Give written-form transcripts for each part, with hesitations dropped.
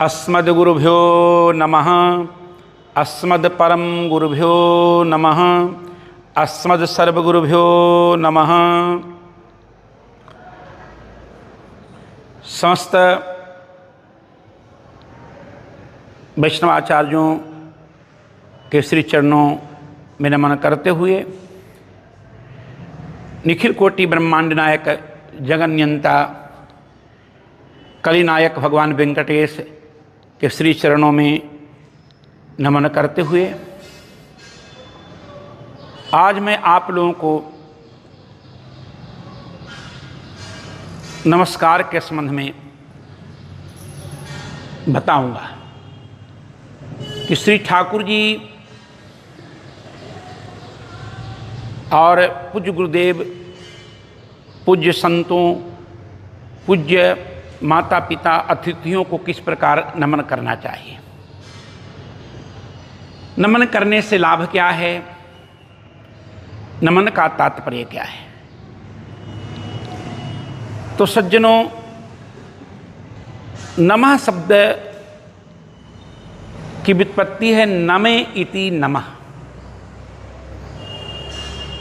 अस्मद्गुरुभ्यो नमः। अस्मद्परम गुरुभ्यो नमः। अस्मद्सर्वगुरुभ्यो नमः। समस्त वैष्णवाचार्यों के श्री चरणों में नमन करते हुए निखिल कोटि ब्रह्मांड नायक जगन्यंता कलिनायक भगवान वेंकटेश के श्री चरणों में नमन करते हुए आज मैं आप लोगों को नमस्कार के संबंध में बताऊंगा कि श्री ठाकुर जी और पूज्य गुरुदेव, पूज्य संतों, पूज्य माता पिता, अतिथियों को किस प्रकार नमन करना चाहिए। नमन करने से लाभ क्या है, नमन का तात्पर्य क्या है। तो सज्जनों, नमः शब्द की व्युत्पत्ति है नमे इति नमः।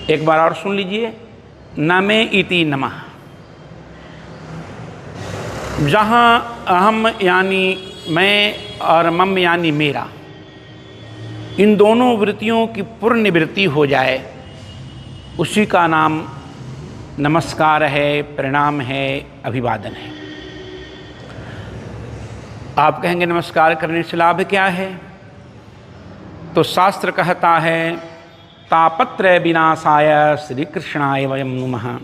एक बार और सुन लीजिए, नमे इति नमः। जहाँ अहम यानी मैं और मम यानी मेरा, इन दोनों वृत्तियों की पूर्ण निवृत्ति हो जाए, उसी का नाम नमस्कार है, प्रणाम है, अभिवादन है। आप कहेंगे नमस्कार करने से लाभ क्या है? तो शास्त्र कहता है तापत्रय विनाशाय श्री कृष्णाय वयं नुमः।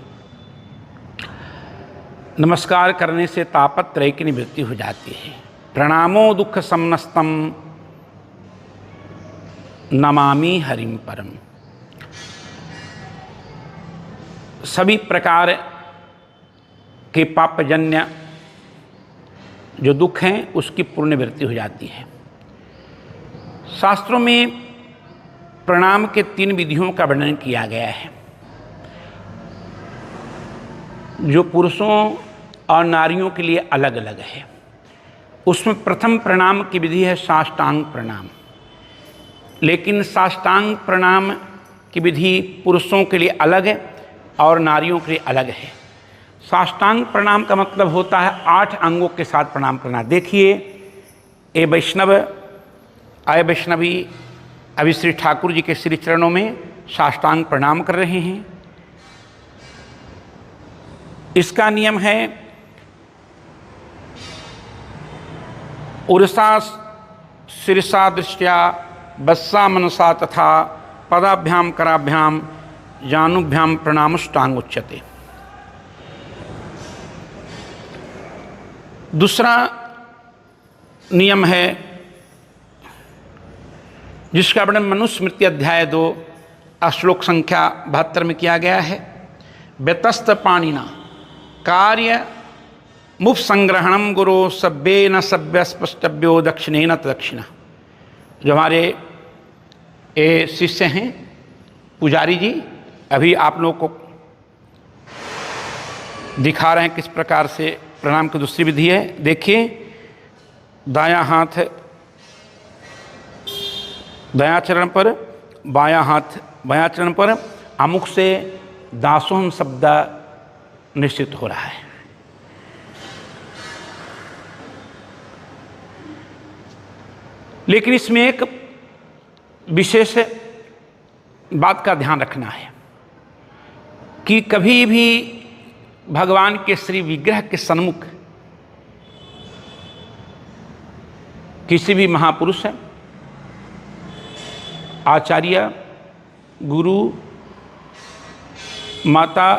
नमस्कार करने से तापत्रय की निवृत्ति हो जाती है। प्रणामो दुख समनस्तम नमामि हरिम परम। सभी प्रकार के पापजन्य जो दुख हैं उसकी पूर्ण निवृत्ति हो जाती है। शास्त्रों में प्रणाम के 3 विधियों का वर्णन किया गया है, जो पुरुषों और नारियों के लिए अलग अलग है। उसमें प्रथम प्रणाम की विधि है साष्टांग प्रणाम, लेकिन साष्टांग प्रणाम की विधि पुरुषों के लिए अलग है और नारियों के लिए अलग है। साष्टांग प्रणाम का मतलब होता है 8 अंगों के साथ प्रणाम करना। देखिए, ये वैष्णव आय वैष्णवी अभी श्री ठाकुर जी के श्री चरणों में साष्टांग प्रणाम कर रहे हैं। इसका नियम है उरसा शिरसा दृष्टिया बस्सा मनसा तथा पदाभ्याम कराभ्याम जानुभ्याम प्रणामुष्टांग उच्यते। दूसरा नियम है जिसका वर्णन मनुस्मृति अध्याय 2 श्लोक संख्या 72 में किया गया है। व्यतस्त पाणिना कार्य मुफ संग्रहणम गुरु सभ्ये न सभ्य स्पष्टव्यो दक्षिणे न दक्षिणा। जो हमारे ये शिष्य हैं पुजारी जी, अभी आप लोगों को दिखा रहे हैं किस प्रकार से प्रणाम की दूसरी विधि है। देखिए, दायां हाथ दायां चरण पर, बायां हाथ बायां चरण पर, अमुख से दासोहम शब्द निश्चित हो रहा है। लेकिन इसमें एक विशेष बात का ध्यान रखना है कि कभी भी भगवान के श्री विग्रह के सन्मुख किसी भी महापुरुष, आचार्य, गुरु, माता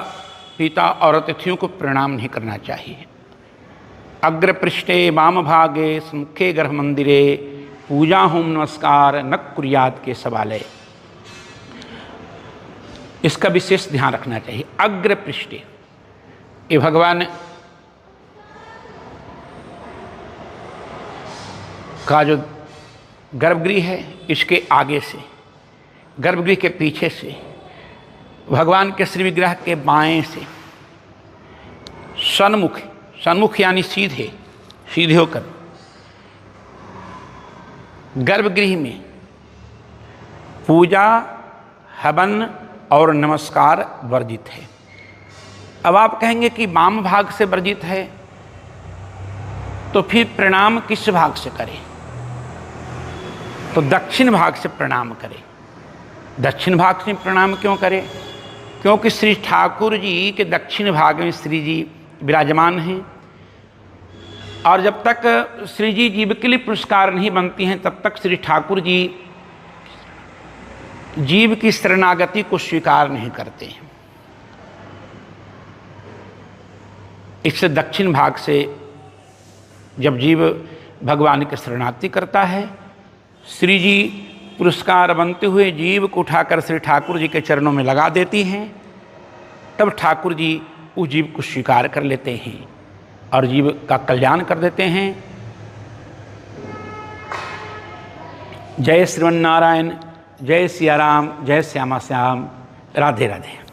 पिता और अतिथियों को प्रणाम नहीं करना चाहिए। अग्र पृष्ठे वाम भागे मुखे गर्भ मंदिरे पूजा होम नमस्कार न कुर्यात के सवालय। इसका विशेष ध्यान रखना चाहिए। अग्र पृष्ठे, ये भगवान का जो गर्भगृह है, इसके आगे से, गर्भगृह के पीछे से, भगवान के श्री विग्रह के बाएं से, सन्मुख, सन्मुख यानी सीधे सीधे होकर गर्भगृह में पूजा, हवन और नमस्कार वर्जित है। अब आप कहेंगे कि वाम भाग से वर्जित है, तो फिर प्रणाम किस भाग से करें? तो दक्षिण भाग से प्रणाम करें। दक्षिण भाग से प्रणाम क्यों करें? क्योंकि श्री ठाकुर जी के दक्षिण भाग में श्री जी विराजमान हैं, और जब तक श्री जी जीव के लिए पुरस्कार नहीं बनती हैं तब तक श्री ठाकुर जी जीव की शरणागति को स्वीकार नहीं करते हैं। इससे दक्षिण भाग से जब जीव भगवान की शरणागति करता है, श्री जी पुरस्कार बनते हुए जीव को उठाकर श्री ठाकुर जी के चरणों में लगा देती हैं, तब ठाकुर जी उस जीव को स्वीकार कर लेते हैं और जीव का कल्याण कर देते हैं। जय श्रीमन नारायण, जय सिया राम, जय श्यामा श्याम, राधे राधे।